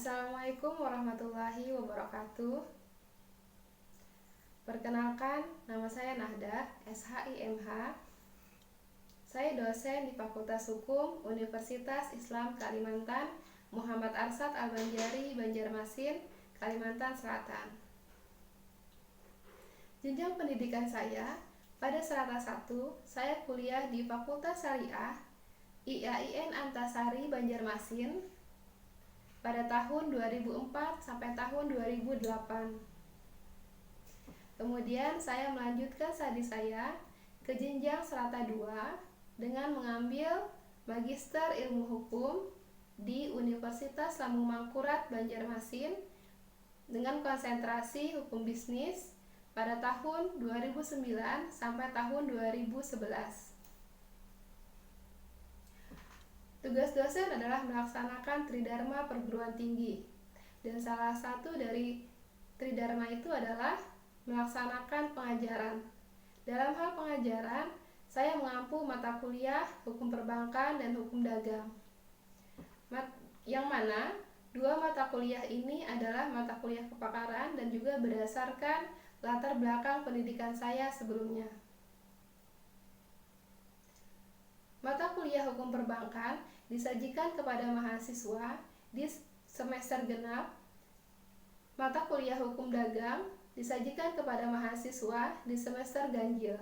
Assalamualaikum warahmatullahi wabarakatuh. Perkenalkan, nama saya Nahdah, SHIMH. Saya dosen di Fakultas Hukum Universitas Islam Kalimantan, Muhammad Arsad Al-Banjari, Banjarmasin, Kalimantan Selatan. Jenjang pendidikan saya, pada strata 1, saya kuliah di Fakultas Syariah IAIN Antasari, Banjarmasin, pada tahun 2004 sampai tahun 2008. Kemudian saya melanjutkan studi saya ke jenjang strata 2 dengan mengambil Magister Ilmu Hukum di Universitas Lambung Mangkurat, Banjarmasin dengan konsentrasi Hukum Bisnis pada tahun 2009 sampai tahun 2011. Tugas dosen adalah melaksanakan Tridharma perguruan tinggi, dan salah satu dari Tridharma itu adalah melaksanakan pengajaran. Dalam hal pengajaran, saya mengampu mata kuliah Hukum Perbankan dan Hukum Dagang, yang mana dua mata kuliah ini adalah mata kuliah kepakaran dan juga berdasarkan latar belakang pendidikan saya sebelumnya. Mata kuliah Hukum Perbankan disajikan kepada mahasiswa di semester genap. Mata kuliah Hukum Dagang disajikan kepada mahasiswa di semester ganjil.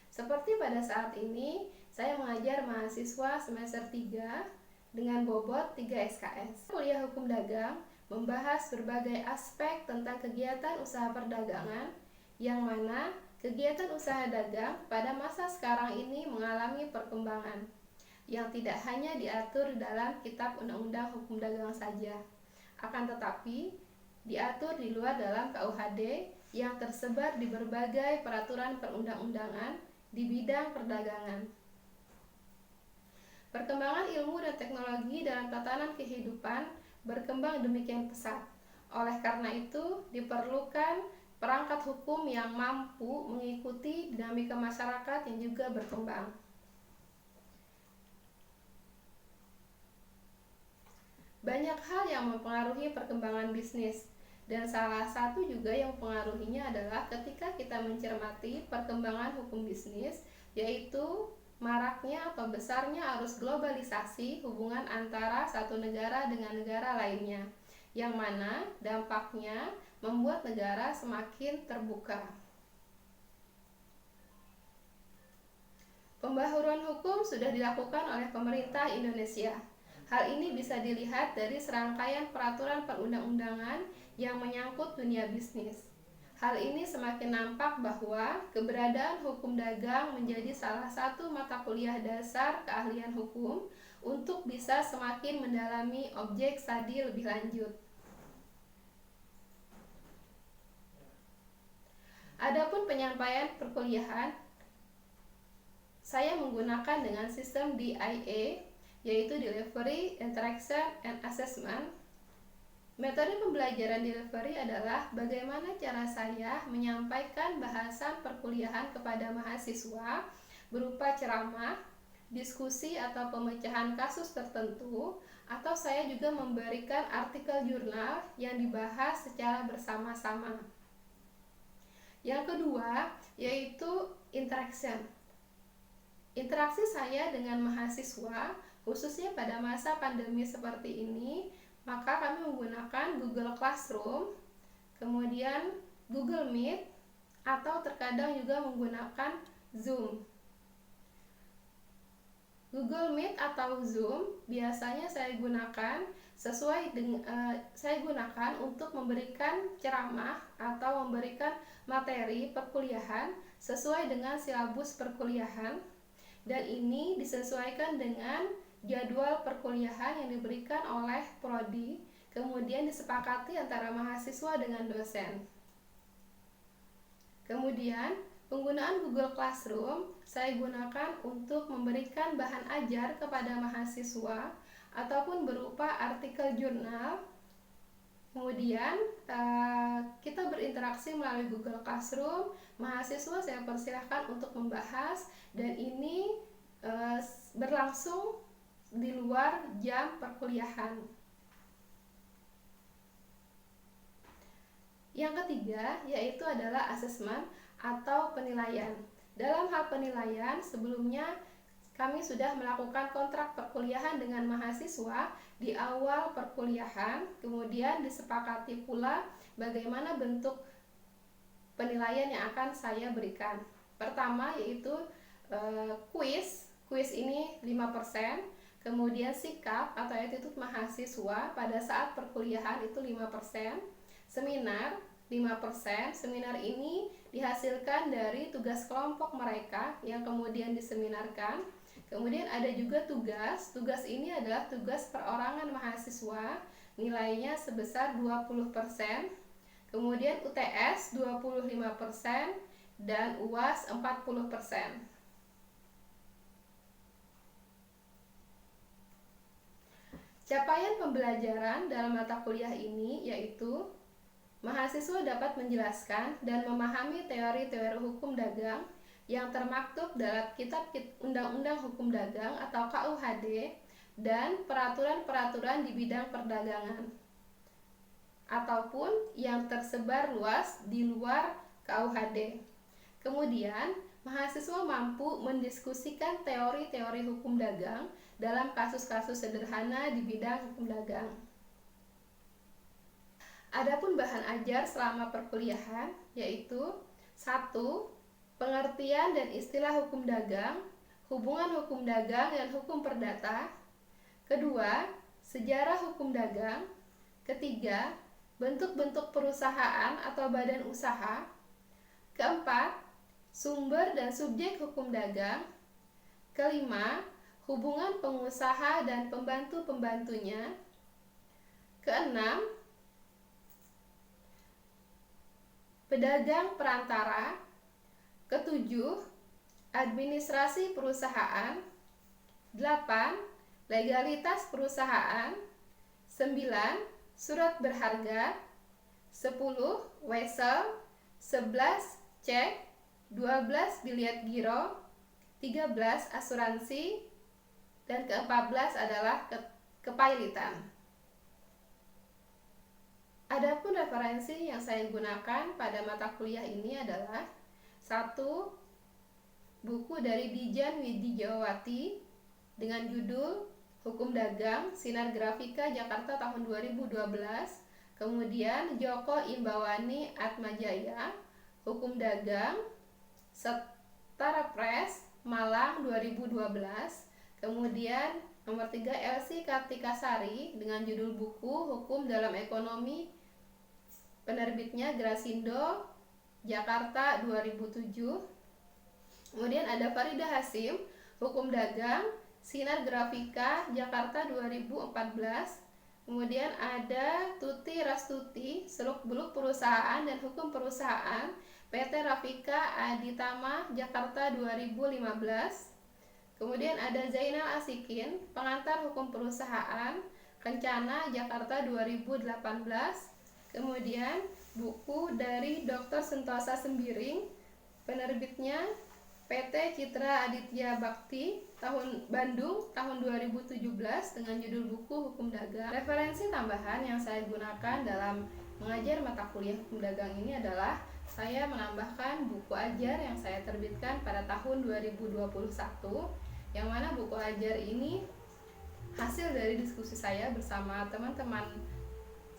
Seperti pada saat ini, saya mengajar mahasiswa semester 3 dengan bobot 3 SKS. Kuliah Hukum Dagang membahas berbagai aspek tentang kegiatan usaha perdagangan, yang mana kegiatan usaha dagang pada masa sekarang ini mengalami perkembangan yang tidak hanya diatur dalam Kitab Undang-Undang Hukum Dagang saja, akan tetapi diatur di luar dalam KUHD yang tersebar di berbagai peraturan perundang-undangan di bidang perdagangan. Perkembangan ilmu dan teknologi dalam tatanan kehidupan berkembang demikian pesat. Oleh karena itu, diperlukan perangkat hukum yang mampu mengikuti dinamika masyarakat yang juga berkembang. Banyak hal yang mempengaruhi perkembangan bisnis, dan salah satu juga yang mempengaruhinya adalah ketika kita mencermati perkembangan hukum bisnis, yaitu maraknya atau besarnya arus globalisasi hubungan antara satu negara dengan negara lainnya, yang mana dampaknya membuat negara semakin terbuka. Pembaharuan hukum sudah dilakukan oleh pemerintah Indonesia. Hal ini bisa dilihat dari serangkaian peraturan perundang-undangan yang menyangkut dunia bisnis. Hal ini semakin nampak bahwa keberadaan hukum dagang menjadi salah satu mata kuliah dasar keahlian hukum untuk bisa semakin mendalami objek studi lebih lanjut. Adapun penyampaian perkuliahan, saya menggunakan dengan sistem DIA, yaitu Delivery, Interaction, and Assessment. Metode pembelajaran delivery adalah bagaimana cara saya menyampaikan bahasan perkuliahan kepada mahasiswa berupa ceramah, diskusi atau pemecahan kasus tertentu, atau saya juga memberikan artikel jurnal yang dibahas secara bersama-sama. Yang kedua, yaitu interaction. Interaksi saya dengan mahasiswa, khususnya pada masa pandemi seperti ini, maka kami menggunakan Google Classroom, kemudian Google Meet, atau terkadang juga menggunakan Zoom. Google Meet atau Zoom biasanya saya gunakan untuk memberikan ceramah atau memberikan materi perkuliahan sesuai dengan silabus perkuliahan, dan ini disesuaikan dengan jadwal perkuliahan yang diberikan oleh prodi, kemudian disepakati antara mahasiswa dengan dosen. Kemudian penggunaan Google Classroom saya gunakan untuk memberikan bahan ajar kepada mahasiswa ataupun berupa artikel jurnal. Kemudian kita berinteraksi melalui Google Classroom. Mahasiswa saya persilahkan untuk membahas, dan ini berlangsung di luar jam perkuliahan. Yang ketiga yaitu adalah asesmen atau penilaian. Dalam hal penilaian, sebelumnya kami sudah melakukan kontrak perkuliahan dengan mahasiswa di awal perkuliahan, kemudian disepakati pula bagaimana bentuk penilaian yang akan saya berikan. Pertama yaitu kuis ini 5%, kemudian sikap atau attitude mahasiswa pada saat perkuliahan itu 5%, seminar 5%. Seminar ini dihasilkan dari tugas kelompok mereka yang kemudian diseminarkan. Kemudian ada juga tugas ini adalah tugas perorangan mahasiswa, nilainya sebesar 20%. Kemudian UTS 25% dan UAS 40%. Capaian pembelajaran dalam mata kuliah ini yaitu mahasiswa dapat menjelaskan dan memahami teori-teori hukum dagang yang termaktub dalam Kitab Undang-Undang Hukum Dagang atau KUHD dan peraturan-peraturan di bidang perdagangan ataupun yang tersebar luas di luar KUHD. Kemudian, mahasiswa mampu mendiskusikan teori-teori hukum dagang dalam kasus-kasus sederhana di bidang hukum dagang. Adapun bahan ajar selama perkuliahan yaitu 1. Pengertian dan istilah hukum dagang, hubungan hukum dagang dan hukum perdata. Kedua, sejarah hukum dagang. Ketiga, bentuk-bentuk perusahaan atau badan usaha. Keempat, sumber dan subjek hukum dagang. Kelima, hubungan pengusaha dan pembantu-pembantunya. Keenam, pedagang perantara. Ketujuh, administrasi perusahaan. 8. Legalitas perusahaan. 9. Surat berharga. 10. Wesel. 11. Cek. 12. Biliet giro. 13. Asuransi. Dan ke-14 adalah kepailitan. Adapun referensi yang saya gunakan pada mata kuliah ini adalah 1. Buku dari Dijan Widijawati dengan judul Hukum Dagang, Sinar Grafika Jakarta tahun 2012. Kemudian Joko Imbawani Atmajaya, Hukum Dagang, Setara Press, Malang 2012. Kemudian nomor 3 Elsie Kartikasari dengan judul buku Hukum dalam Ekonomi, penerbitnya Grasindo, Jakarta 2007. Kemudian ada Farida Hasim, Hukum Dagang, Sinar Grafika, Jakarta 2014. Kemudian ada Tuti Rastuti, Seluk-Beluk Perusahaan dan Hukum Perusahaan, PT Rafika Aditama, Jakarta 2015. Kemudian ada Zainal Asikin, Pengantar Hukum Perusahaan, Kencana, Jakarta 2018. Kemudian buku dari Dr. Sentosa Sembiring, penerbitnya PT Citra Aditya Bakti, Bandung tahun 2017 dengan judul buku Hukum Dagang. Referensi tambahan yang saya gunakan dalam mengajar mata kuliah hukum dagang ini adalah saya menambahkan buku ajar yang saya terbitkan pada tahun 2021, yang mana buku ajar ini hasil dari diskusi saya bersama teman-teman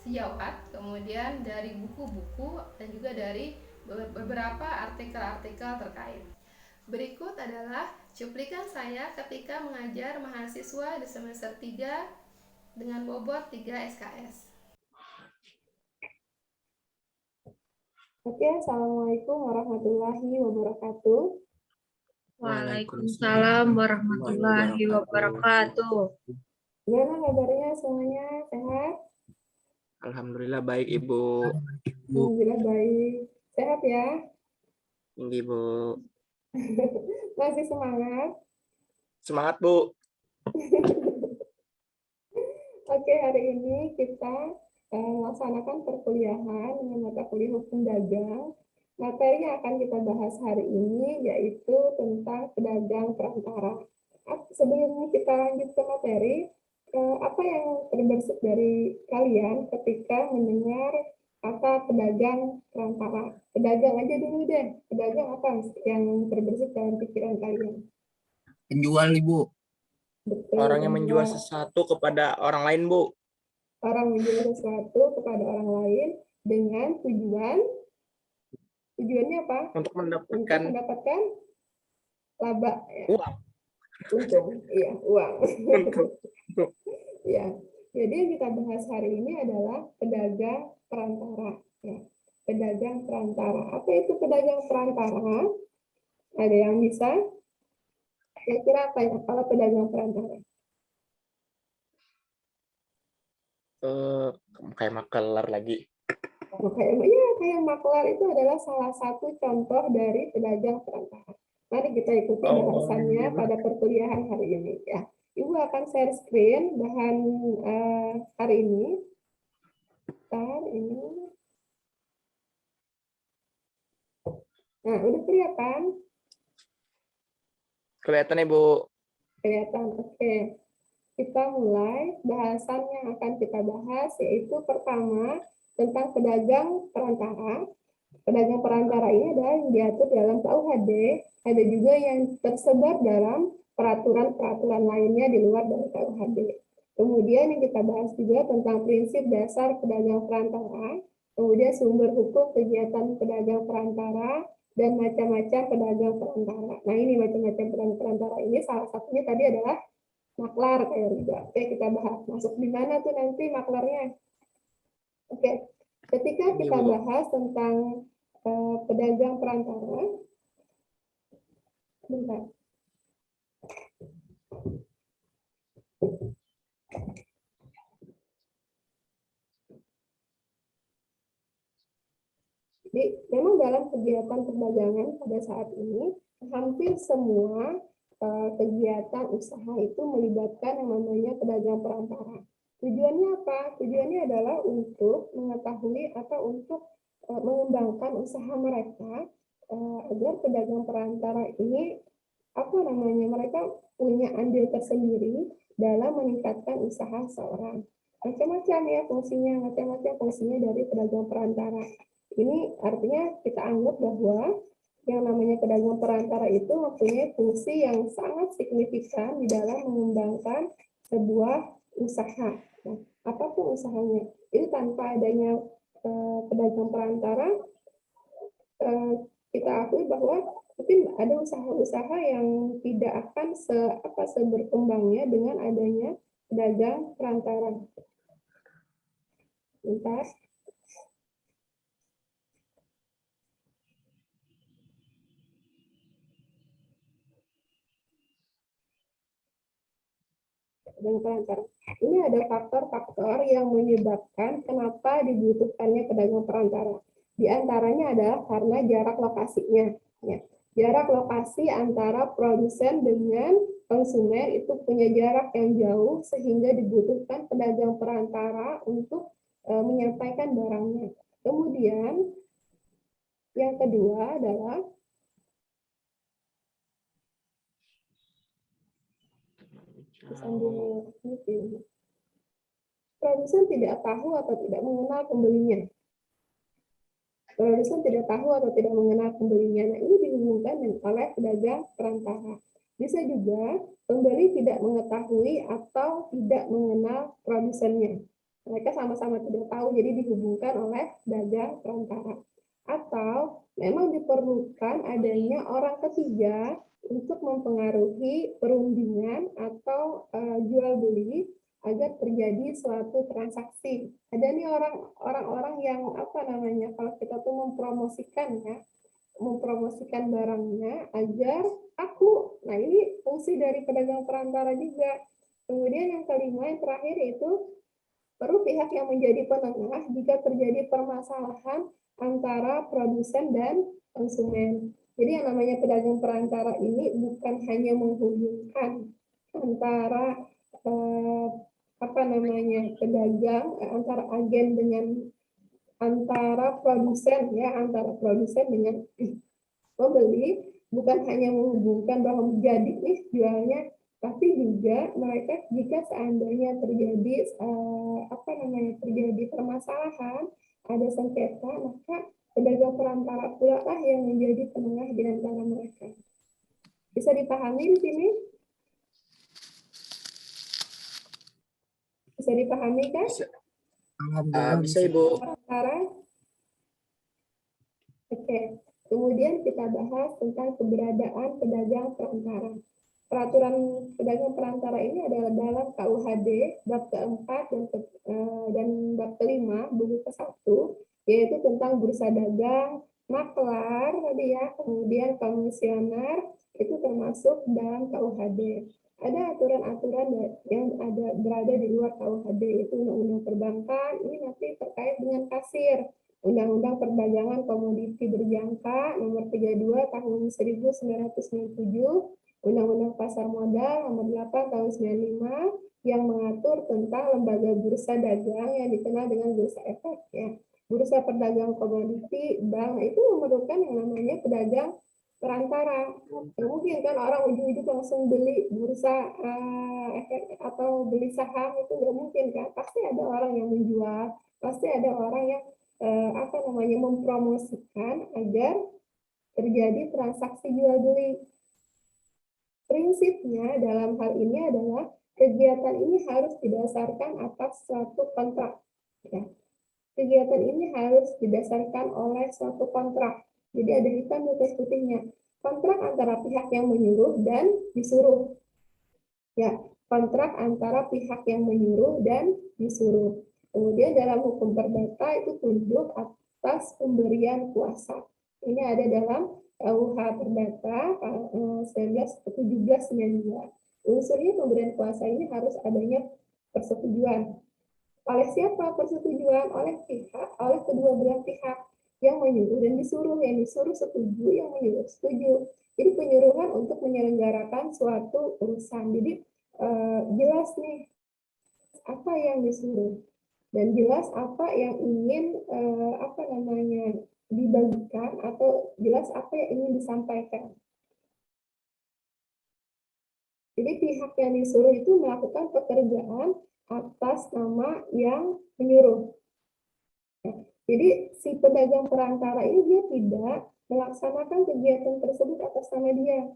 sejawat, kemudian dari buku-buku dan juga dari beberapa artikel-artikel terkait. Berikut adalah cuplikan saya ketika mengajar mahasiswa di semester 3 dengan bobot 3 SKS. Oke, Assalamualaikum warahmatullahi wabarakatuh. Waalaikumsalam warahmatullahi wabarakatuh. Gimana kabarnya semuanya? Sehat? Alhamdulillah baik, Ibu. Alhamdulillah baik. Sehat ya? Tinggi, Bu. Masih semangat? Semangat, Bu. Oke, hari ini kita melaksanakan perkuliahan dengan mata kuliah hukum dagang. Materi yang akan kita bahas hari ini yaitu tentang pedagang perantara. Sebelum kita lanjut ke materi, apa yang terbersih dari kalian ketika mendengar kata pedagang perantara. Pedagang aja dulu deh. Pedagang apa yang terbersit dalam pikiran kalian? Penjual, Ibu. Betul, Orang yang menjual penjual. sesuatu kepada orang lain, Bu. Orang menjual sesuatu kepada orang lain dengan tujuannya apa? Untuk Untuk mendapatkan mendapatkan laba, ya. uang. Untung, iya, uang. Untuk Ya, jadi yang kita bahas hari ini adalah pedagang perantara. Ya. Pedagang perantara. Apa itu pedagang perantara? Ada yang bisa? Kira-kira apa ya kalau pedagang perantara? kayak makelar lagi. Kayak maklar itu adalah salah satu contoh dari pedagang perantara. Mari kita ikuti bahasannya pada perkuliahan hari ini. Ya, Ibu akan share screen bahan hari ini. Nah, udah kelihatan? Kelihatan, Ibu. Kelihatan, oke. Kita mulai bahasan yang akan kita bahas, yaitu pertama tentang pedagang perantara. Pedagang perantara ini adalah yang diatur dalam KUHD, ada juga yang tersebar dalam peraturan-peraturan lainnya di luar dari KUHD. Kemudian yang kita bahas juga tentang prinsip dasar pedagang perantara, kemudian sumber hukum kegiatan pedagang perantara, dan macam-macam pedagang perantara. Nah, ini macam-macam pedagang perantara ini salah satunya tadi adalah maklar kayak riba. Oke, kita bahas. Masuk di mana tuh nanti maklarnya? Oke, ketika kita bahas tentang pedagang perantara, bentar. Jadi, memang dalam kegiatan perdagangan pada saat ini, hampir semua kegiatan usaha itu melibatkan yang namanya pedagang perantara. Tujuannya apa? Tujuannya adalah untuk mengetahui atau untuk mengembangkan usaha mereka agar pedagang perantara ini mereka punya andil tersendiri dalam meningkatkan usaha seorang. Macam-macam ya fungsinya, macam-macam fungsinya dari pedagang perantara. Ini artinya kita anggap bahwa yang namanya pedagang perantara itu mempunyai fungsi yang sangat signifikan di dalam mengembangkan sebuah usaha. Nah, apapun usahanya, itu tanpa adanya pedagang perantara, kita akui bahwa mungkin ada usaha-usaha yang tidak akan seberkembangnya dengan adanya pedagang perantara. Bentar. Pedagang perantara. Ini ada faktor-faktor yang menyebabkan kenapa dibutuhkannya pedagang perantara. Di antaranya adalah karena jarak lokasinya. Ya. Jarak lokasi antara produsen dengan konsumen itu punya jarak yang jauh sehingga dibutuhkan pedagang perantara untuk menyampaikan barangnya. Kemudian yang kedua adalah produsen tidak tahu atau tidak mengenal pembelinya. Produsen tidak tahu atau tidak mengenal pembelinya. Nah, ini dihubungkan oleh pedagang perantara. Bisa juga pembeli tidak mengetahui atau tidak mengenal produsennya. Mereka sama-sama tidak tahu, jadi dihubungkan oleh pedagang perantara. Atau memang diperlukan adanya orang ketiga untuk mempengaruhi perundingan atau jual beli agar terjadi suatu transaksi. Ada nih orang-orang yang kalau kita tuh mempromosikan barangnya agar aku. Nah, ini fungsi dari pedagang perantara juga. Kemudian yang kelima, yang terakhir yaitu perlu pihak yang menjadi penengah jika terjadi permasalahan antara produsen dan konsumen. Jadi yang namanya pedagang perantara ini bukan hanya menghubungkan antara pedagang antara agen dengan antara produsen dengan pembeli, bukan hanya menghubungkan bahwa jadi nih jualnya, tapi juga mereka jika seandainya terjadi terjadi permasalahan ada sengketa, maka pedagang perantara pula lah yang menjadi penengah di antara mereka. Bisa dipahami di sini? Bisa dipahami kan? Alhamdulillah Bisa Ibu. Perantara. Oke. Kemudian kita bahas tentang keberadaan pedagang perantara. Peraturan pedagang perantara ini adalah dalam KUHD bab keempat dan bab kelima buku ke-1, yaitu tentang bursa dagang, maklar tadi ya, kemudian komisioner, itu termasuk dalam KUHD. Ada aturan-aturan yang berada di luar KUHD, itu undang-undang perbankan, ini nanti terkait dengan kasir. Undang-Undang Perdagangan Komoditi Berjangka nomor 32 tahun 1997, Undang-Undang Pasar Modal nomor 8 tahun 95 yang mengatur tentang lembaga bursa dagang yang dikenal dengan bursa efek ya. Bursa perdagang komoditi, bank itu memerlukan yang namanya pedagang perantara. Mungkin kan orang ujung-ujung langsung beli bursa efek atau beli saham, itu nggak mungkin kan. Pasti ada orang yang menjual, pasti ada orang yang mempromosikan agar terjadi transaksi jual beli. Prinsipnya dalam hal ini adalah kegiatan ini harus didasarkan atas suatu kontrak. Ya. Kegiatan ini harus didasarkan oleh suatu kontrak. Jadi ada hitam di atas putihnya. Kontrak antara pihak yang menyuruh dan disuruh. Ya, kontrak antara pihak yang menyuruh dan disuruh. Kemudian dalam hukum perdata itu tunduk atas pemberian kuasa. Ini ada dalam KUH Perdata 1792. Unsurnya pemberian kuasa ini harus adanya persetujuan. Oleh siapa persetujuan? Oleh kedua belah pihak yang menyuruh dan disuruh. Yang disuruh setuju, yang menyuruh setuju. Jadi penyuruhan untuk menyelenggarakan suatu urusan. Jadi jelas nih apa yang disuruh dan jelas apa yang ingin dibagikan atau jelas apa yang ingin disampaikan. Jadi pihak yang disuruh itu melakukan pekerjaan atas nama yang menyuruh. Jadi si pedagang perantara ini dia tidak melaksanakan kegiatan tersebut atas nama dia,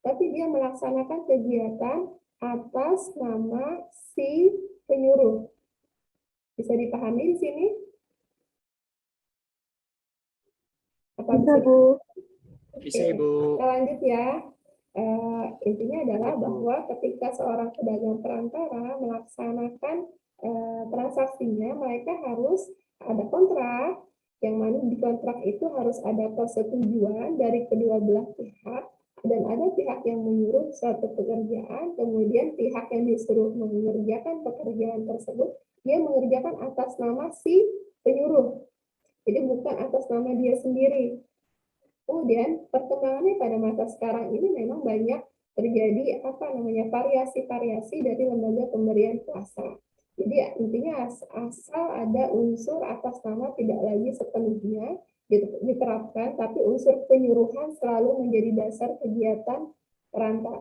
tapi dia melaksanakan kegiatan atas nama si penyuruh. Bisa dipahami di sini? Apa bisa Bu? Bisa Ibu. Kita lanjut ya. Intinya adalah bahwa ketika seorang pedagang perantara melaksanakan transaksinya, mereka harus ada kontrak, yang mana di kontrak itu harus ada persetujuan dari kedua belah pihak, dan ada pihak yang menyuruh suatu pekerjaan, kemudian pihak yang disuruh mengerjakan pekerjaan tersebut, dia mengerjakan atas nama si penyuruh. Jadi bukan atas nama dia sendiri. Kemudian perkembangannya pada masa sekarang ini memang banyak terjadi variasi-variasi dari lembaga pemberian kuasa. Jadi intinya asal ada unsur atas nama tidak lagi sepenuhnya diterapkan, tapi unsur penyuruhan selalu menjadi dasar kegiatan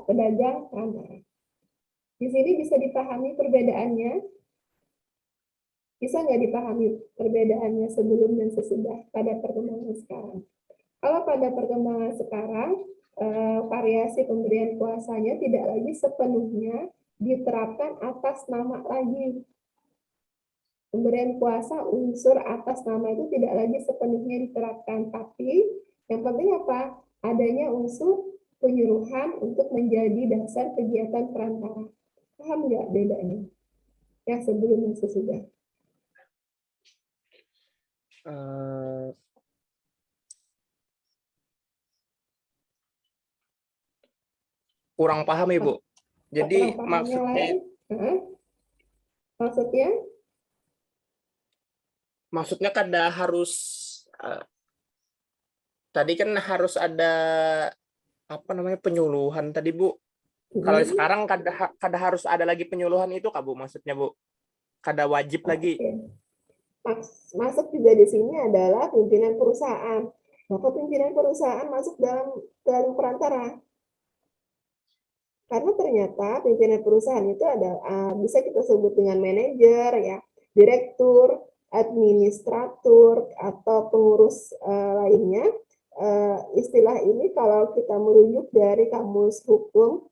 pedagang perantara. Di sini bisa dipahami perbedaannya? Bisa nggak dipahami perbedaannya sebelum dan sesudah pada perkembangan sekarang? Kalau pada perkembangan sekarang, variasi pemberian kuasanya tidak lagi sepenuhnya diterapkan atas nama lagi. Pemberian kuasa unsur atas nama itu tidak lagi sepenuhnya diterapkan, tapi yang penting apa? Adanya unsur penyuruhan untuk menjadi dasar kegiatan perantara. Paham nggak bedanya? Yang sebelum dan sesudah. Kurang paham Ibu. Jadi maksudnya kada harus tadi kan harus ada penyuluhan tadi Bu. Kalau sekarang kada harus ada lagi penyuluhan itu Kak Bu, maksudnya Bu. Kada wajib lagi. Masuk juga di sini adalah pimpinan perusahaan. Maka pimpinan perusahaan masuk dalam perantara. Karena ternyata pimpinan perusahaan itu ada bisa kita sebut dengan manajer, ya, direktur, administrator, direktur atau pengurus lainnya. Istilah ini kalau kita merujuk dari Kamus Hukum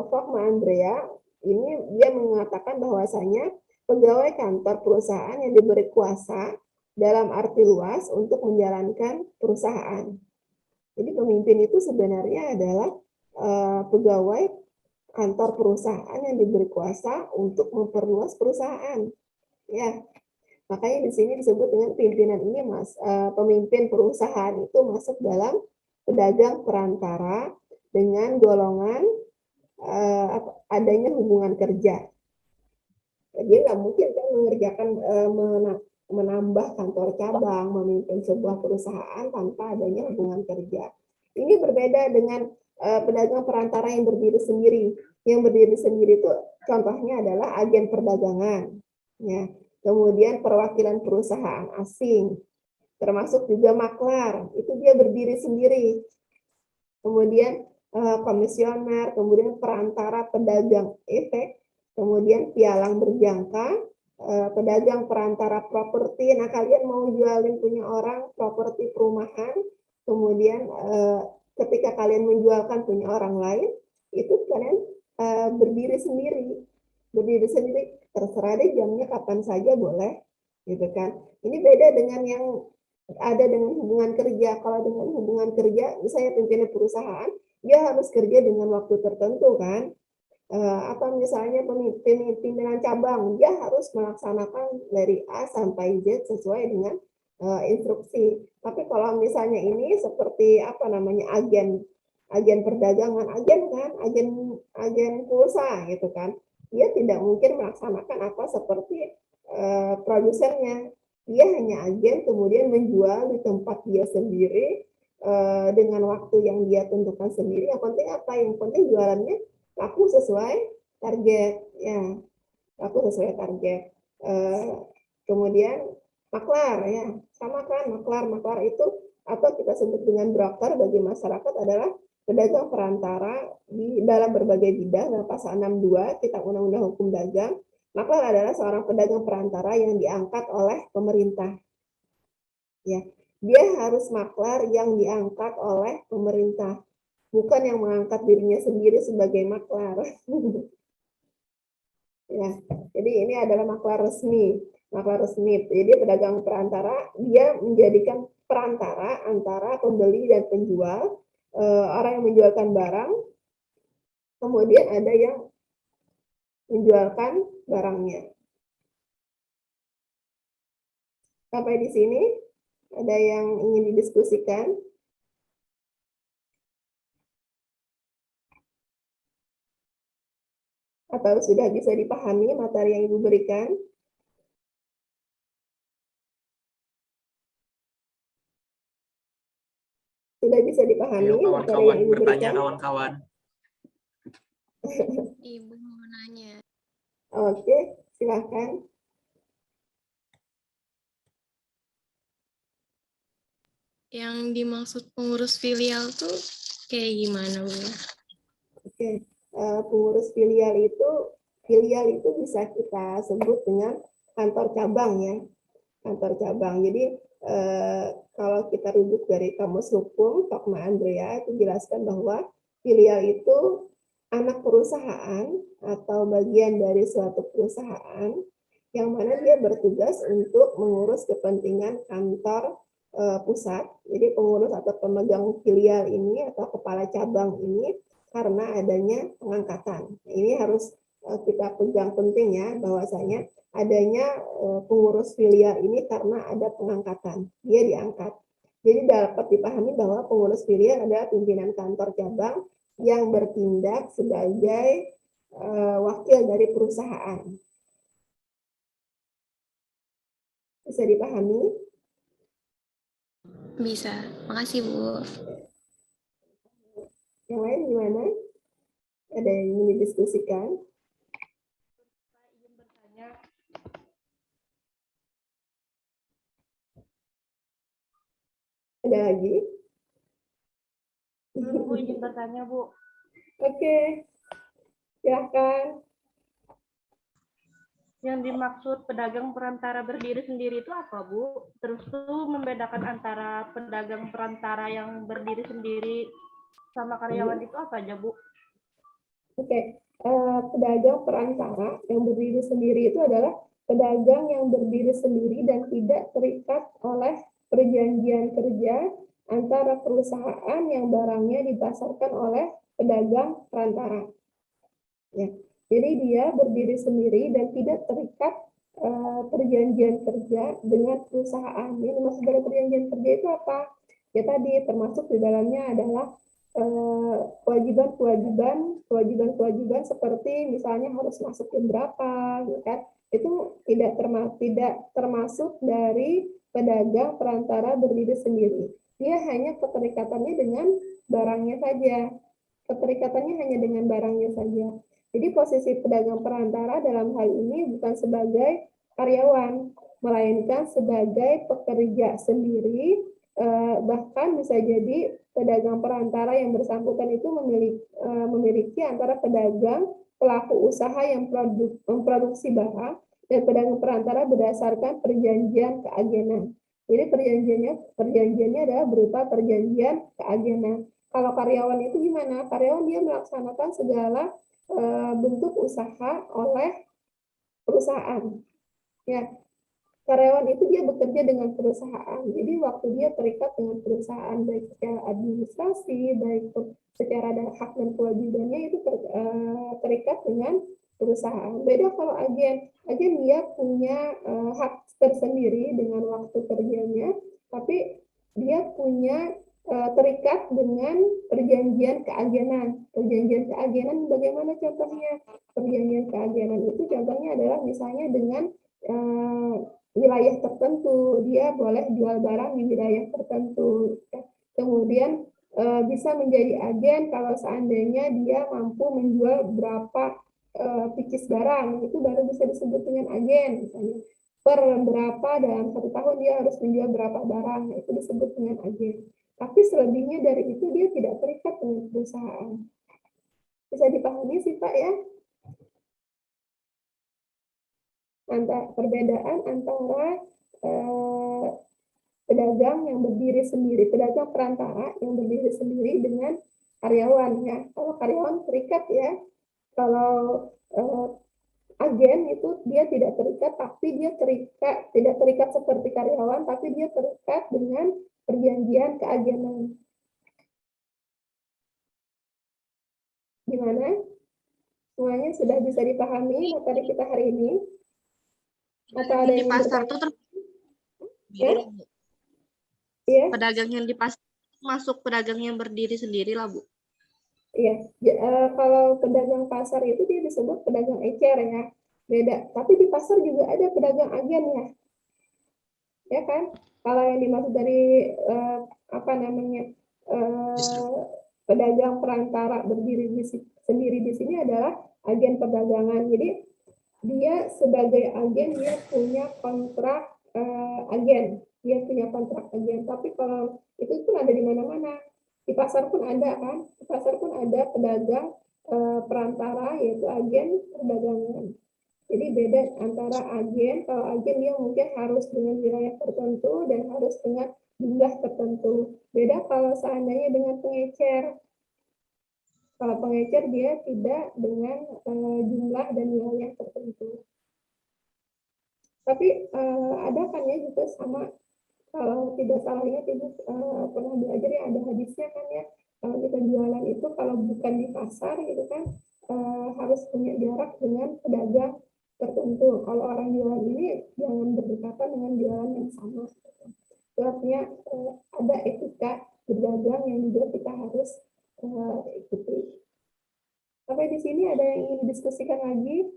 Fogma Andrea, ini dia mengatakan bahwasanya pegawai kantor perusahaan yang diberi kuasa dalam arti luas untuk menjalankan perusahaan. Jadi pemimpin itu sebenarnya adalah pegawai kantor perusahaan yang diberi kuasa untuk memperluas perusahaan. Ya, makanya di sini disebut dengan pimpinan ini pemimpin perusahaan itu masuk dalam pedagang perantara dengan golongan adanya hubungan kerja. Dia nggak mungkin kan mengerjakan menambah kantor cabang, memimpin sebuah perusahaan tanpa adanya hubungan kerja. Ini berbeda dengan pedagang perantara yang berdiri sendiri. Yang berdiri sendiri itu contohnya adalah agen perdagangan, ya. Kemudian perwakilan perusahaan asing, termasuk juga maklar, itu dia berdiri sendiri. Kemudian komisioner, kemudian perantara pedagang efek, kemudian pialang berjangka, pedagang perantara properti. Nah, kalian mau jualin punya orang properti perumahan, kemudian ketika kalian menjualkan punya orang lain, itu kalian berdiri sendiri, terserah deh jamnya kapan saja boleh, gitu kan. Ini beda dengan yang ada dengan hubungan kerja. Kalau dengan hubungan kerja, misalnya pimpinan perusahaan, dia harus kerja dengan waktu tertentu kan. Atau misalnya pimpinan cabang, dia harus melaksanakan dari A sampai Z sesuai dengan instruksi. Tapi kalau misalnya ini seperti agen perdagangan, agen pulsa gitu kan, dia tidak mungkin melaksanakan seperti produsennya. Dia hanya agen, kemudian menjual di tempat dia sendiri dengan waktu yang dia tentukan sendiri. Yang penting apa? Yang penting jualannya laku sesuai target, ya, laku sesuai target. Kemudian maklar, ya, sama kan, maklar itu atau kita sebut dengan broker bagi masyarakat adalah pedagang perantara di dalam berbagai bidang. Dalam pasal 62 Kitab Undang-Undang Hukum Dagang, maklar adalah seorang pedagang perantara yang diangkat oleh pemerintah. Ya, dia harus maklar yang diangkat oleh pemerintah, bukan yang mengangkat dirinya sendiri sebagai maklar. Ya, jadi ini adalah maklar resmi. Maklar resmi. Jadi pedagang perantara, dia menjadikan perantara antara pembeli dan penjual, orang yang menjualkan barang, kemudian ada yang menjualkan barangnya. Sampai di sini, ada yang ingin didiskusikan? Atau sudah bisa dipahami materi yang Ibu berikan? Sudah bisa dipahami Ayo materi yang kawan-kawan Ibu bertanya berikan? kawan-kawan. Ibu mau nanya. Oke, silakan. Yang dimaksud pengurus filial tuh kayak gimana, Bu? Oke, pengurus filial itu bisa kita sebut dengan kantor cabang, ya, kantor cabang. Jadi kalau kita rujuk dari Kamus Hukum Fogma Andrea, itu jelaskan bahwa filial itu anak perusahaan atau bagian dari suatu perusahaan yang mana dia bertugas untuk mengurus kepentingan kantor pusat. Jadi pengurus atau pemegang filial ini atau kepala cabang ini karena adanya pengangkatan. Ini harus kita pegang penting, ya, bahwasanya adanya pengurus filial ini karena ada pengangkatan. Dia diangkat. Jadi dapat dipahami bahwa pengurus filial adalah pimpinan kantor cabang yang bertindak sebagai wakil dari perusahaan. Bisa dipahami? Bisa. Makasih, Bu. Yang lain gimana? Ada yang ingin didiskusikan? Ada lagi? Bu, izin bertanya, Bu. Oke, silakan. Yang dimaksud pedagang perantara berdiri sendiri itu apa, Bu? Terus tuh membedakan antara pedagang perantara yang berdiri sendiri sama karyawan itu apa aja, Bu? Oke, pedagang perantara yang berdiri sendiri itu adalah pedagang yang berdiri sendiri dan tidak terikat oleh perjanjian kerja antara perusahaan yang barangnya dipasarkan oleh pedagang perantara. Ya. Jadi dia berdiri sendiri dan tidak terikat perjanjian kerja dengan perusahaan. Ini maksud dari perjanjian kerja itu apa? Ya tadi termasuk di dalamnya adalah kewajiban-kewajiban seperti misalnya harus masuk jam berapa, ya kan? Itu tidak termasuk dari pedagang perantara berdiri sendiri. Dia hanya keterikatannya dengan barangnya saja. Keterikatannya hanya dengan barangnya saja. Jadi posisi pedagang perantara dalam hal ini bukan sebagai karyawan, melainkan sebagai pekerja sendiri, bahkan bisa jadi pedagang perantara yang bersangkutan itu memiliki antara pedagang pelaku usaha yang memproduksi barang dan pedagang perantara berdasarkan perjanjian keagenan. Jadi perjanjiannya adalah berupa perjanjian keagenan. Kalau karyawan itu gimana? Karyawan dia melaksanakan segala bentuk usaha oleh perusahaan. Ya, karyawan itu dia bekerja dengan perusahaan. Jadi waktu dia terikat dengan perusahaan baik secara administrasi, baik secara hak dan kewajibannya itu terikat dengan perusahaan. Beda kalau agen dia punya hak tersendiri dengan waktu kerjanya, tapi dia punya terikat dengan perjanjian keagenan. Perjanjian keagenan bagaimana contohnya? Perjanjian keagenan itu contohnya adalah misalnya dengan wilayah tertentu, dia boleh jual barang di wilayah tertentu. Kemudian bisa menjadi agen kalau seandainya dia mampu menjual berapa pieces barang, itu baru bisa disebut dengan agen. Misalnya per berapa dalam 1 tahun dia harus menjual berapa barang, itu disebut dengan agen. Tapi selebihnya dari itu dia tidak terikat dengan perusahaan. Bisa dipahami sih Pak ya? Perbedaan antara pedagang yang berdiri sendiri, pedagang perantara yang berdiri sendiri dengan karyawan ya. Kalau karyawan terikat ya, kalau agen itu dia tidak terikat, tapi dia tidak terikat seperti karyawan, tapi dia terikat dengan perjanjian keagenan. Gimana? Semuanya sudah bisa dipahami materi kita hari ini? Atau ada di yang pasar bertanya? tuh Ya? Iya. Pedagang yang di pasar masuk pedagang yang berdiri sendiri lah, Bu. Iya. Kalau pedagang pasar itu dia disebut pedagang ecer ya. Beda. Tapi di pasar juga ada pedagang agen ya. Ya kan? Kalau yang dimaksud dari pedagang perantara berdiri sendiri di sini adalah agen perdagangan. Jadi dia sebagai agen dia punya kontrak agen, dia punya kontrak agen. Tapi kalau itu pun ada di mana-mana, di pasar pun ada kan, di pasar pun ada pedagang perantara yaitu agen perdagangan. Jadi beda antara agen, kalau agen dia mungkin harus dengan wilayah tertentu dan harus dengan jumlah tertentu. Beda kalau seandainya dengan pengecer. Kalau pengecer dia tidak dengan jumlah dan wilayah tertentu. Tapi ada kan ya juga sama, kalau tidak salah ingat ibu pernah belajar ya, ada hadisnya kan ya, kalau kita jualan itu kalau bukan di pasar gitu kan harus punya jarak dengan pedagang tertentu. Kalau orang jualan ini jangan berdekatan dengan jualan yang sama. Itu artinya ada etika berdagang yang juga kita harus ikuti. Sampai di sini ada yang ingin didiskusikan lagi?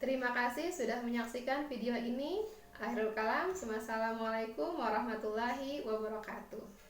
Terima kasih sudah menyaksikan video ini. Akhirul kalam, wassalamualaikum warahmatullahi wabarakatuh.